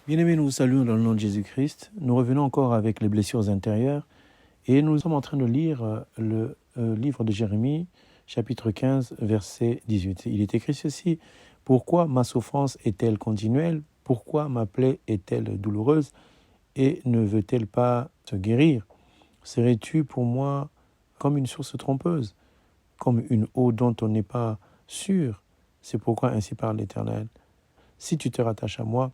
Bien-aimés, nous vous saluons dans le nom de Jésus-Christ. Nous revenons encore avec les blessures intérieures et nous sommes en train de lire le livre de Jérémie, chapitre 15, verset 18. Il est écrit ceci: « Pourquoi ma souffrance est-elle continuelle? Pourquoi ma plaie est-elle douloureuse et ne veut-elle pas se guérir? Serais-tu pour moi comme une source trompeuse, comme une eau dont on n'est pas sûr? C'est pourquoi ainsi parle l'Éternel. Si tu te rattaches à moi,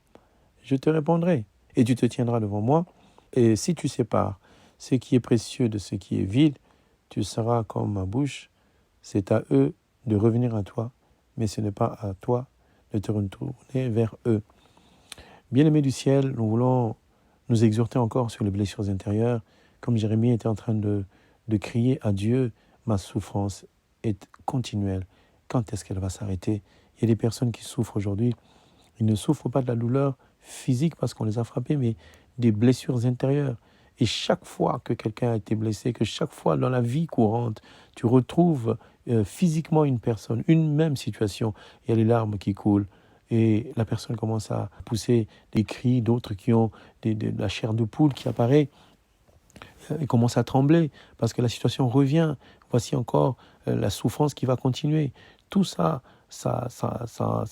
je te répondrai, et tu te tiendras devant moi. Et si tu sépares ce qui est précieux de ce qui est vil, tu seras comme ma bouche. C'est à eux de revenir à toi, mais ce n'est pas à toi de te retourner vers eux. » Bien-aimés du ciel, nous voulons nous exhorter encore sur les blessures intérieures, comme Jérémie était en train de crier à Dieu: « Ma souffrance est continuelle. Quand est-ce qu'elle va s'arrêter ?» Il y a des personnes qui souffrent aujourd'hui. Ils ne souffrent pas de la douleur physique parce qu'on les a frappés, mais des blessures intérieures. Et chaque fois que quelqu'un a été blessé, que chaque fois dans la vie courante, tu retrouves physiquement une personne, une même situation, il y a les larmes qui coulent. Et la personne commence à pousser des cris, d'autres qui ont de la chair de poule qui apparaît. Et commence à trembler parce que la situation revient. Voici encore la souffrance qui va continuer. Tout ça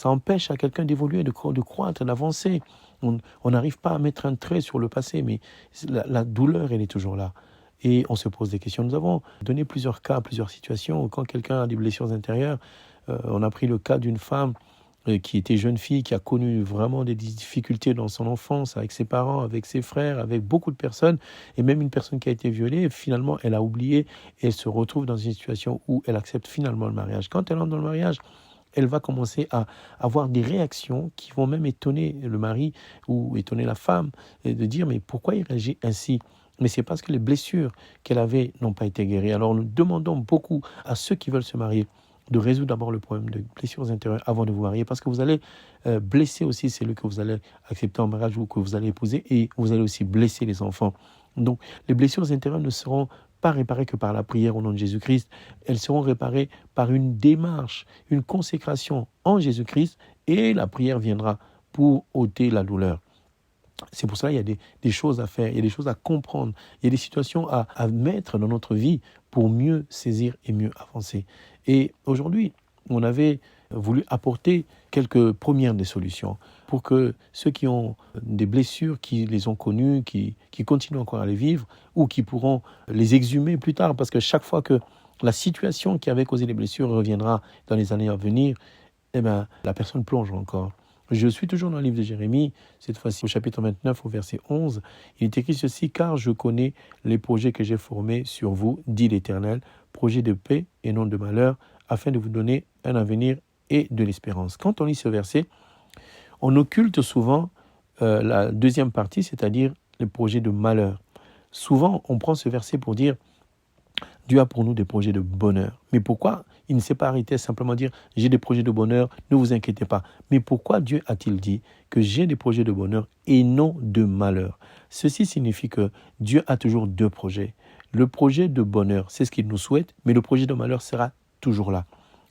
empêche à quelqu'un d'évoluer, de croître, d'avancer. On n'arrive pas à mettre un trait sur le passé, mais la douleur, elle est toujours là. Et on se pose des questions. Nous avons donné plusieurs cas, plusieurs situations. Quand quelqu'un a des blessures intérieures, on a pris le cas d'une femme qui était jeune fille, qui a connu vraiment des difficultés dans son enfance, avec ses parents, avec ses frères, avec beaucoup de personnes, et même une personne qui a été violée, finalement, elle a oublié, et elle se retrouve dans une situation où elle accepte finalement le mariage. Quand elle entre dans le mariage, elle va commencer à avoir des réactions qui vont même étonner le mari ou étonner la femme, et de dire: mais pourquoi il réagit ainsi? Mais c'est parce que les blessures qu'elle avait n'ont pas été guéries. Alors nous demandons beaucoup à ceux qui veulent se marier de résoudre d'abord le problème de blessures intérieures avant de vous marier, parce que vous allez blesser aussi celui que vous allez accepter en mariage ou que vous allez épouser, et vous allez aussi blesser les enfants. Donc les blessures intérieures ne seront pas réparées que par la prière au nom de Jésus-Christ, elles seront réparées par une démarche, une consécration en Jésus-Christ, et la prière viendra pour ôter la douleur. C'est pour ça qu'il y a des choses à faire, il y a des choses à comprendre, il y a des situations à mettre dans notre vie pour mieux saisir et mieux avancer. Et aujourd'hui, on avait voulu apporter quelques premières des solutions pour que ceux qui ont des blessures, qui les ont connues, qui continuent encore à les vivre, ou qui pourront les exhumer plus tard, parce que chaque fois que la situation qui avait causé les blessures reviendra dans les années à venir, eh bien, la personne plonge encore. Je suis toujours dans le livre de Jérémie, cette fois-ci au chapitre 29, au verset 11. Il est écrit ceci: « Car je connais les projets que j'ai formés sur vous, dit l'Éternel, projets de paix et non de malheur, afin de vous donner un avenir et de l'espérance. » Quand on lit ce verset, on occulte souvent la deuxième partie, c'est-à-dire les projets de malheur. Souvent, on prend ce verset pour dire: Dieu a pour nous des projets de bonheur. Mais pourquoi il ne s'est pas arrêté à simplement dire: j'ai des projets de bonheur, ne vous inquiétez pas. Mais pourquoi Dieu a-t-il dit que j'ai des projets de bonheur et non de malheur? Ceci signifie que Dieu a toujours deux projets. Le projet de bonheur, c'est ce qu'il nous souhaite, mais le projet de malheur sera toujours là.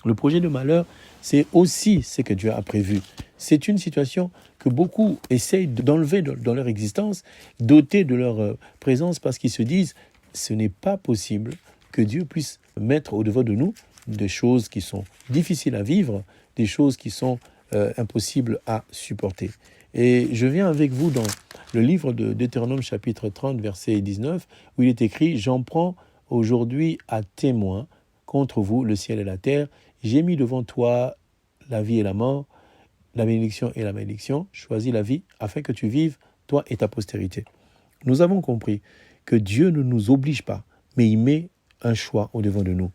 Le projet de malheur, c'est aussi ce que Dieu a prévu. C'est une situation que beaucoup essayent d'enlever dans leur existence, d'ôter de leur présence, parce qu'ils se disent: ce n'est pas possible que Dieu puisse mettre au-devant de nous des choses qui sont difficiles à vivre, des choses qui sont impossibles à supporter. Et je viens avec vous dans le livre de Deutéronome chapitre 30, verset 19, où il est écrit: « J'en prends aujourd'hui à témoin contre vous le ciel et la terre. J'ai mis devant toi la vie et la mort, la bénédiction et la malédiction. Choisis la vie afin que tu vives, toi et ta postérité. » Nous avons compris que Dieu ne nous oblige pas, mais il met un choix au-devant de nous.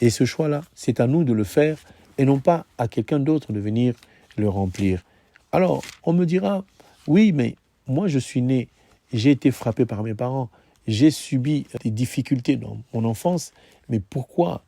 Et ce choix-là, c'est à nous de le faire et non pas à quelqu'un d'autre de venir le remplir. Alors, on me dira: oui, mais moi je suis né, j'ai été frappé par mes parents, j'ai subi des difficultés dans mon enfance, mais pourquoi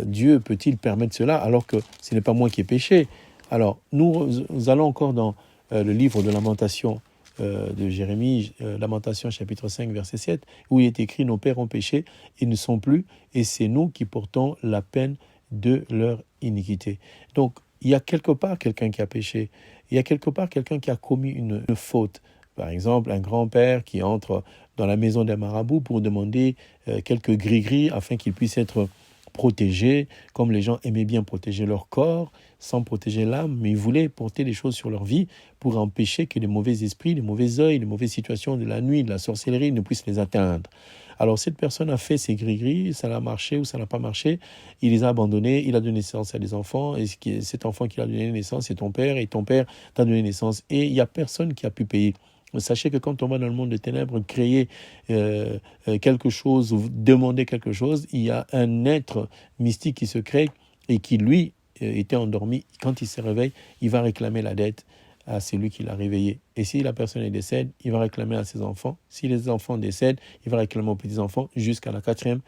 Dieu peut-il permettre cela alors que ce n'est pas moi qui ai péché? Alors, nous allons encore dans le livre de Lamentation de Jérémie, Lamentation chapitre 5, verset 7, où il est écrit: « Nos pères ont péché, ils ne sont plus, et c'est nous qui portons la peine de leur iniquité. » Donc, il y a quelque part quelqu'un qui a péché. il y a quelque part quelqu'un qui a commis une faute. Par exemple, un grand-père qui entre dans la maison d'un marabout pour demander quelques gris-gris afin qu'il puisse être protégé, comme les gens aimaient bien protéger leur corps, sans protéger l'âme, mais ils voulaient porter des choses sur leur vie pour empêcher que les mauvais esprits, les mauvais œils, les mauvaises situations de la nuit, de la sorcellerie ne puissent les atteindre. Alors cette personne a fait ses gris-gris, ça a marché ou ça n'a pas marché, il les a abandonnés, il a donné naissance à des enfants, et cet enfant qui a donné naissance, c'est ton père, et ton père t'a donné naissance, et il n'y a personne qui a pu payer. Sachez que quand on va dans le monde des ténèbres créer quelque chose ou demander quelque chose, il y a un être mystique qui se crée et qui, lui, était endormi. Quand il se réveille, il va réclamer la dette à celui qui l'a réveillé. Et si la personne décède, il va réclamer à ses enfants. Si les enfants décèdent, il va réclamer aux petits-enfants jusqu'à la 4e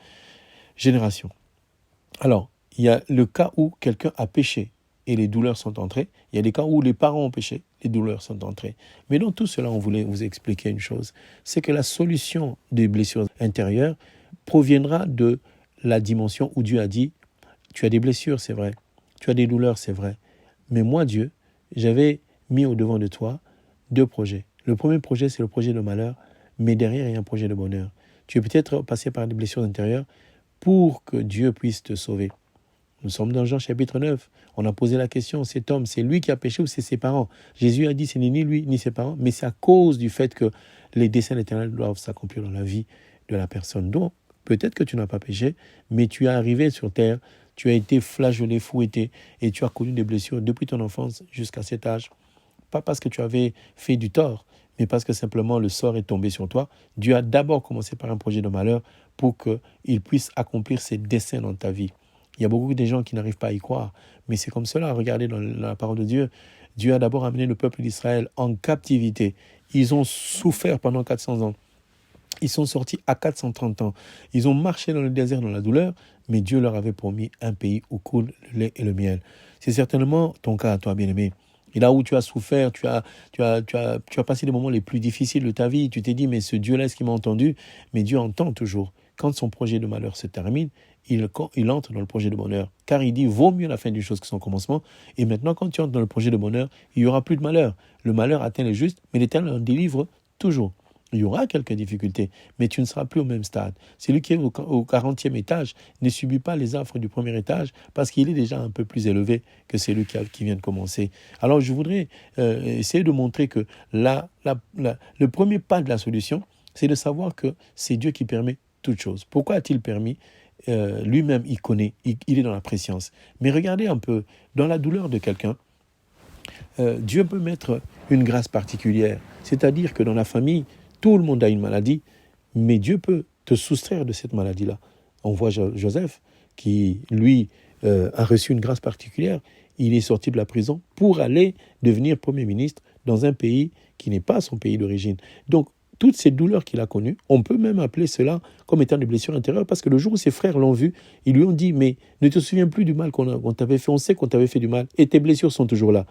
génération. Alors, il y a le cas où quelqu'un a péché et les douleurs sont entrées. Il y a des cas où les parents ont péché, les douleurs sont entrées. Mais dans tout cela, on voulait vous expliquer une chose, c'est que la solution des blessures intérieures proviendra de la dimension où Dieu a dit, tu as des blessures, c'est vrai, tu as des douleurs, c'est vrai, mais moi, Dieu, j'avais mis au-devant de toi 2 projets. Le premier projet, c'est le projet de malheur, mais derrière, il y a un projet de bonheur. Tu es peut-être passé par des blessures intérieures pour que Dieu puisse te sauver. Nous sommes dans Jean chapitre 9. On a posé la question, cet homme, c'est lui qui a péché ou c'est ses parents? Jésus a dit, ce n'est ni lui ni ses parents, mais c'est à cause du fait que les desseins éternels doivent s'accomplir dans la vie de la personne. Donc, peut-être que tu n'as pas péché, mais tu es arrivé sur terre, tu as été flageolé, fouetté, et tu as connu des blessures depuis ton enfance jusqu'à cet âge. Pas parce que tu avais fait du tort, mais parce que simplement le sort est tombé sur toi. Dieu a d'abord commencé par un projet de malheur pour qu'il puisse accomplir ses desseins dans ta vie. Il y a beaucoup de gens qui n'arrivent pas à y croire, mais c'est comme cela. Regardez dans la parole de Dieu. Dieu a d'abord amené le peuple d'Israël en captivité. Ils ont souffert pendant 400 ans. Ils sont sortis à 430 ans. Ils ont marché dans le désert dans la douleur, mais Dieu leur avait promis un pays où coule le lait et le miel. C'est certainement ton cas à toi, bien-aimé. Et là où tu as souffert, tu as passé les moments les plus difficiles de ta vie. Tu t'es dit, mais ce Dieu-là, est-ce qu'il m'a entendu? Mais Dieu entend toujours. Quand son projet de malheur se termine, il entre dans le projet de bonheur. Car il dit, vaut mieux la fin d'une chose que son commencement. Et maintenant, quand tu entres dans le projet de bonheur, il n'y aura plus de malheur. Le malheur atteint les justes, mais l'Éternel en délivre toujours. Il y aura quelques difficultés, mais tu ne seras plus au même stade. Celui qui est au 40e étage ne subit pas les affres du premier étage parce qu'il est déjà un peu plus élevé que celui qui vient de commencer. Alors, je voudrais essayer de montrer que le premier pas de la solution, c'est de savoir que c'est Dieu qui permet toutes choses. Pourquoi a-t-il permis? Lui-même, il connaît, il est dans la préscience. Mais regardez un peu, dans la douleur de quelqu'un, Dieu peut mettre une grâce particulière. C'est-à-dire que dans la famille, tout le monde a une maladie, mais Dieu peut te soustraire de cette maladie-là. On voit Joseph qui, lui, a reçu une grâce particulière. Il est sorti de la prison pour aller devenir Premier ministre dans un pays qui n'est pas son pays d'origine. Donc, toutes ces douleurs qu'il a connues, on peut même appeler cela comme étant des blessures intérieures, parce que le jour où ses frères l'ont vu, ils lui ont dit, mais ne te souviens plus du mal qu'on t'avait fait, on sait qu'on t'avait fait du mal, et tes blessures sont toujours là.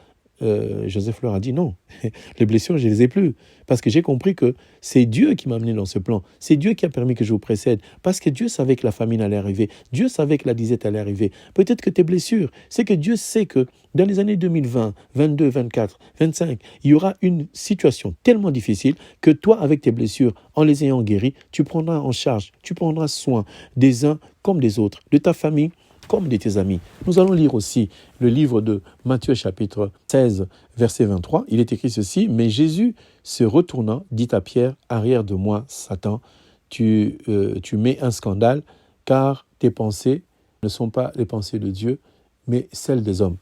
Joseph leur a dit non, les blessures, je ne les ai plus. Parce que j'ai compris que c'est Dieu qui m'a amené dans ce plan. C'est Dieu qui a permis que je vous précède. Parce que Dieu savait que la famine allait arriver. Dieu savait que la disette allait arriver. Peut-être que tes blessures, c'est que Dieu sait que dans les années 2020, 22, 24, 25, il y aura une situation tellement difficile que toi, avec tes blessures, en les ayant guéries, tu prendras en charge, tu prendras soin des uns comme des autres, de ta famille, comme de tes amis. Nous allons lire aussi le livre de Matthieu chapitre 16, verset 23. Il est écrit ceci, « Mais Jésus, se retournant, dit à Pierre, « Arrière de moi, Satan, tu mets un scandale, car tes pensées ne sont pas les pensées de Dieu, mais celles des hommes. »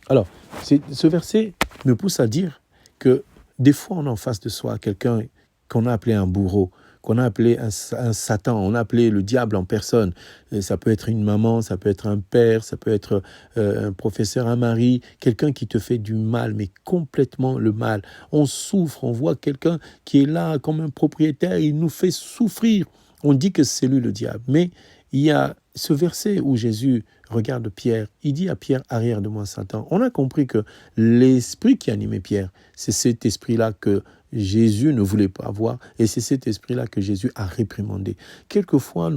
Alors, ce verset me pousse à dire que des fois, on a en face de soi quelqu'un qu'on a appelé un bourreau, qu'on a appelé un Satan, on a appelé le diable en personne. Ça peut être une maman, ça peut être un père, ça peut être un professeur, un mari, quelqu'un qui te fait du mal, mais complètement le mal. On souffre, on voit quelqu'un qui est là comme un propriétaire, il nous fait souffrir. On dit que c'est lui le diable. Mais il y a ce verset où Jésus regarde Pierre, il dit à Pierre, arrière de moi Satan. On a compris que l'esprit qui animait Pierre, c'est cet esprit-là que Jésus ne voulait pas voir, et c'est cet esprit-là que Jésus a réprimandé. Quelquefois,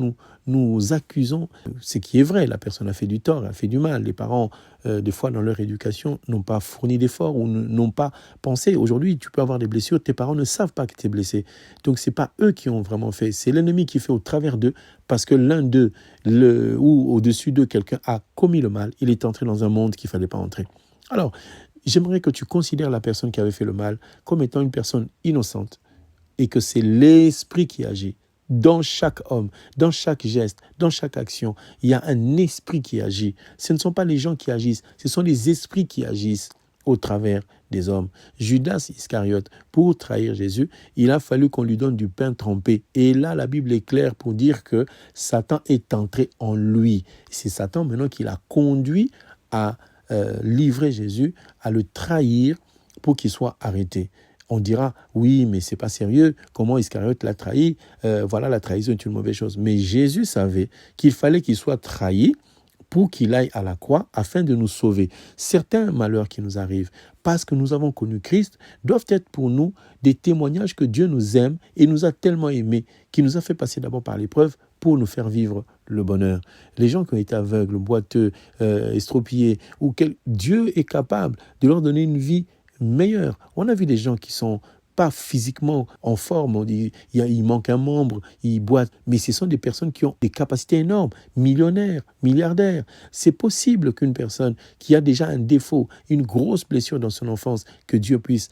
nous accusons ce qui est vrai, la personne a fait du tort, a fait du mal. Les parents, des fois, dans leur éducation, n'ont pas fourni d'efforts ou n'ont pas pensé. Aujourd'hui, tu peux avoir des blessures, tes parents ne savent pas que tu es blessé. Donc, ce n'est pas eux qui ont vraiment fait, c'est l'ennemi qui fait au travers d'eux, parce que l'un d'eux, ou au-dessus d'eux, quelqu'un a commis le mal, il est entré dans un monde qu'il ne fallait pas entrer. Alors, j'aimerais que tu considères la personne qui avait fait le mal comme étant une personne innocente et que c'est l'esprit qui agit. Dans chaque homme, dans chaque geste, dans chaque action, il y a un esprit qui agit. Ce ne sont pas les gens qui agissent, ce sont les esprits qui agissent au travers des hommes. Judas Iscariote, pour trahir Jésus, il a fallu qu'on lui donne du pain trempé. Et là, la Bible est claire pour dire que Satan est entré en lui. C'est Satan maintenant qui l'a conduit à livrer Jésus, à le trahir pour qu'il soit arrêté. On dira, oui, mais c'est pas sérieux, comment Iscariote l'a trahi, voilà, la trahison est une mauvaise chose. Mais Jésus savait qu'il fallait qu'il soit trahi pour qu'il aille à la croix afin de nous sauver. Certains malheurs qui nous arrivent, parce que nous avons connu Christ, doivent être pour nous des témoignages que Dieu nous aime et nous a tellement aimés, qu'il nous a fait passer d'abord par l'épreuve pour nous faire vivre le bonheur. Les gens qui ont été aveugles, boiteux, estropiés, Dieu est capable de leur donner une vie meilleure. On a vu des gens qui sont pas physiquement en forme, on dit il manque un membre, ils boitent, mais ce sont des personnes qui ont des capacités énormes, millionnaires, milliardaires. C'est possible qu'une personne qui a déjà un défaut, une grosse blessure dans son enfance, que Dieu puisse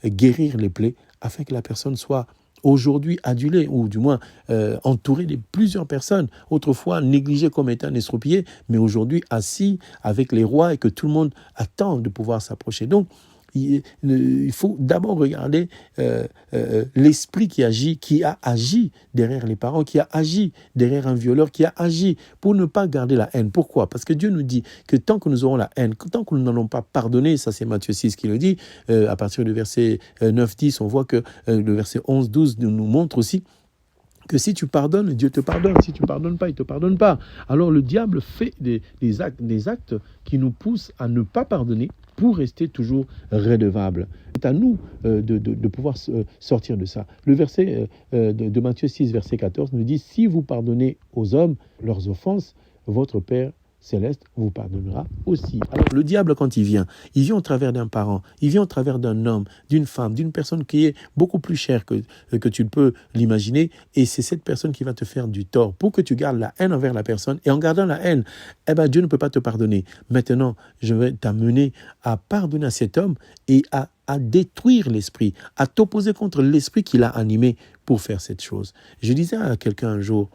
guérir les plaies afin que la personne soit aujourd'hui adulée, ou du moins entourée de plusieurs personnes, autrefois négligée comme étant un estropié, mais aujourd'hui assis avec les rois et que tout le monde attend de pouvoir s'approcher. Donc, il faut d'abord regarder l'esprit qui agit, qui a agi derrière les parents, qui a agi derrière un violeur, qui a agi pour ne pas garder la haine. Pourquoi ? Parce que Dieu nous dit que tant que nous aurons la haine, tant que nous n'allons pas pardonner, ça c'est Matthieu 6 qui le dit, à partir du verset 9-10, on voit que le verset 11-12 nous montre aussi que si tu pardonnes, Dieu te pardonne. Si tu ne pardonnes pas, il ne te pardonne pas. Alors le diable fait des actes qui nous poussent à ne pas pardonner pour rester toujours redevable. C'est à nous de pouvoir sortir de ça. Le verset de Matthieu 6, verset 14 nous dit « Si vous pardonnez aux hommes leurs offenses, votre Père céleste vous pardonnera aussi. » Alors le diable, quand il vient au travers d'un parent, il vient au travers d'un homme, d'une femme, d'une personne qui est beaucoup plus chère que tu peux l'imaginer, et c'est cette personne qui va te faire du tort pour que tu gardes la haine envers la personne, et en gardant la haine, Dieu ne peut pas te pardonner. Maintenant, je vais t'amener à pardonner à cet homme et à détruire l'esprit, à t'opposer contre l'esprit qui l'a animé pour faire cette chose. Je disais à quelqu'un un jour,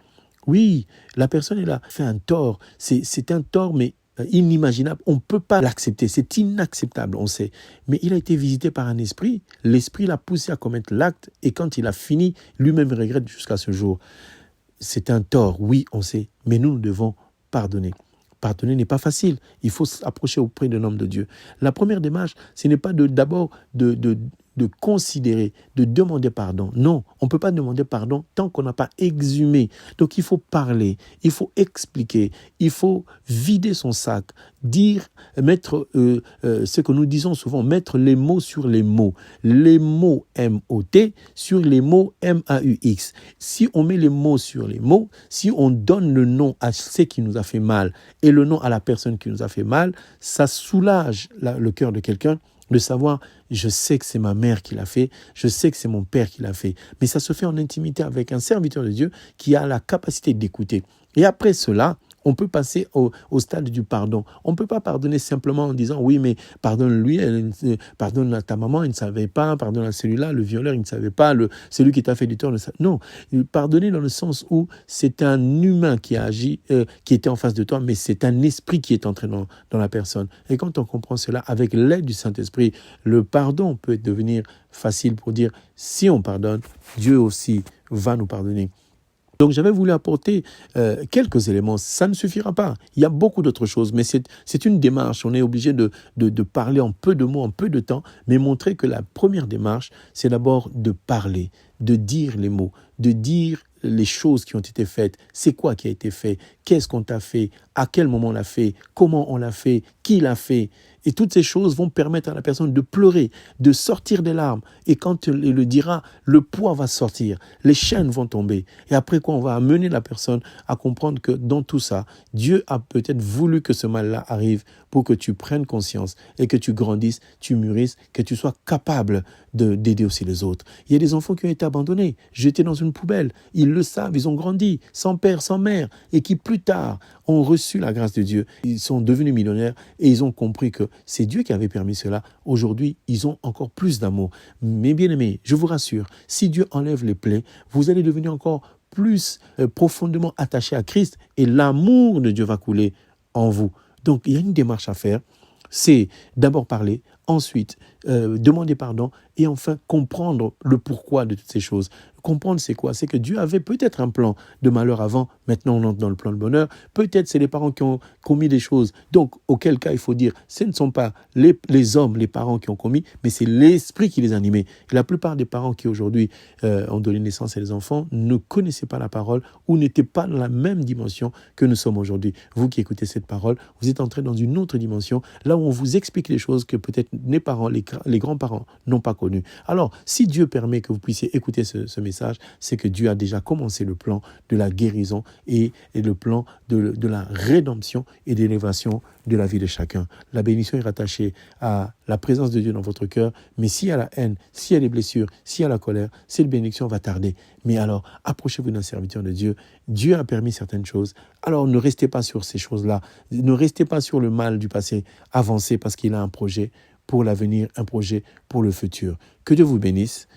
oui, la personne, elle a fait un tort. C'est un tort, mais inimaginable. On ne peut pas l'accepter. C'est inacceptable, on sait. Mais il a été visité par un esprit. L'esprit l'a poussé à commettre l'acte. Et quand il a fini, lui-même regrette jusqu'à ce jour. C'est un tort, oui, on sait. Mais nous devons pardonner. Pardonner n'est pas facile. Il faut s'approcher auprès d'un homme de Dieu. La première démarche, ce n'est pas d'abord de considérer, de demander pardon. Non, on ne peut pas demander pardon tant qu'on n'a pas exhumé. Donc il faut parler, il faut expliquer, il faut vider son sac, mettre ce que nous disons souvent, mettre les mots sur les mots. Les mots M-O-T sur les mots M-A-U-X. Si on met les mots sur les mots, si on donne le nom à ce qui nous a fait mal et le nom à la personne qui nous a fait mal, ça soulage le cœur de quelqu'un de savoir, je sais que c'est ma mère qui l'a fait, je sais que c'est mon père qui l'a fait. Mais ça se fait en intimité avec un serviteur de Dieu qui a la capacité d'écouter. Et après cela, on peut passer au stade du pardon. On ne peut pas pardonner simplement en disant, oui, mais pardonne-lui, pardonne à ta maman, il ne savait pas, pardonne à celui-là, le violeur, il ne savait pas, celui qui t'a fait du tort. Non, pardonner dans le sens où c'est un humain qui a agi, qui était en face de toi, mais c'est un esprit qui est entré dans la personne. Et quand on comprend cela, avec l'aide du Saint-Esprit, le pardon peut devenir facile pour dire, si on pardonne, Dieu aussi va nous pardonner. Donc j'avais voulu apporter quelques éléments, ça ne suffira pas. Il y a beaucoup d'autres choses, mais c'est une démarche. On est obligé de parler en peu de mots, en peu de temps, mais montrer que la première démarche, c'est d'abord de parler, de dire les mots, de dire les choses qui ont été faites, c'est quoi qui a été fait, qu'est-ce qu'on t'a fait, à quel moment on l'a fait, comment on l'a fait, qui l'a fait. Et toutes ces choses vont permettre à la personne de pleurer, de sortir des larmes. Et quand il le dira, le poids va sortir, les chaînes vont tomber. Et après quoi, on va amener la personne à comprendre que dans tout ça, Dieu a peut-être voulu que ce mal-là arrive pour que tu prennes conscience et que tu grandisses, tu mûrisses, que tu sois capable d'aider aussi les autres. Il y a des enfants qui ont été abandonnés, jetés dans une poubelle. Ils le savent, ils ont grandi, sans père, sans mère, et qui plus tard ont reçu la grâce de Dieu. Ils sont devenus millionnaires et ils ont compris que c'est Dieu qui avait permis cela. Aujourd'hui, ils ont encore plus d'amour. Mais bien aimés, je vous rassure, si Dieu enlève les plaies, vous allez devenir encore plus profondément attaché à Christ et l'amour de Dieu va couler en vous. Donc, il y a une démarche à faire. C'est d'abord parler, ensuite demander pardon et enfin comprendre le pourquoi de toutes ces choses. Comprendre c'est quoi? C'est que Dieu avait peut-être un plan de malheur avant, maintenant on entre dans le plan de bonheur. Peut-être c'est les parents qui ont commis des choses. Donc auquel cas il faut dire, ce ne sont pas les hommes, les parents qui ont commis, mais c'est l'esprit qui les animait. Et la plupart des parents qui aujourd'hui ont donné naissance à des enfants ne connaissaient pas la parole ou n'étaient pas dans la même dimension que nous sommes aujourd'hui. Vous qui écoutez cette parole, vous êtes entrés dans une autre dimension, là où on vous explique les choses que peut-être les parents, les grands-parents n'ont pas connues. Alors, si Dieu permet que vous puissiez écouter ce message, c'est que Dieu a déjà commencé le plan de la guérison et le plan de la rédemption et d'élévation de la vie de chacun. La bénédiction est rattachée à la présence de Dieu dans votre cœur, mais s'il y a la haine, s'il y a les blessures, s'il y a la colère, cette bénédiction va tarder. Mais alors, approchez-vous d'un serviteur de Dieu. Dieu a permis certaines choses. Alors, ne restez pas sur ces choses-là. Ne restez pas sur le mal du passé. Avancez parce qu'il a un projet pour l'avenir, un projet pour le futur. Que Dieu vous bénisse.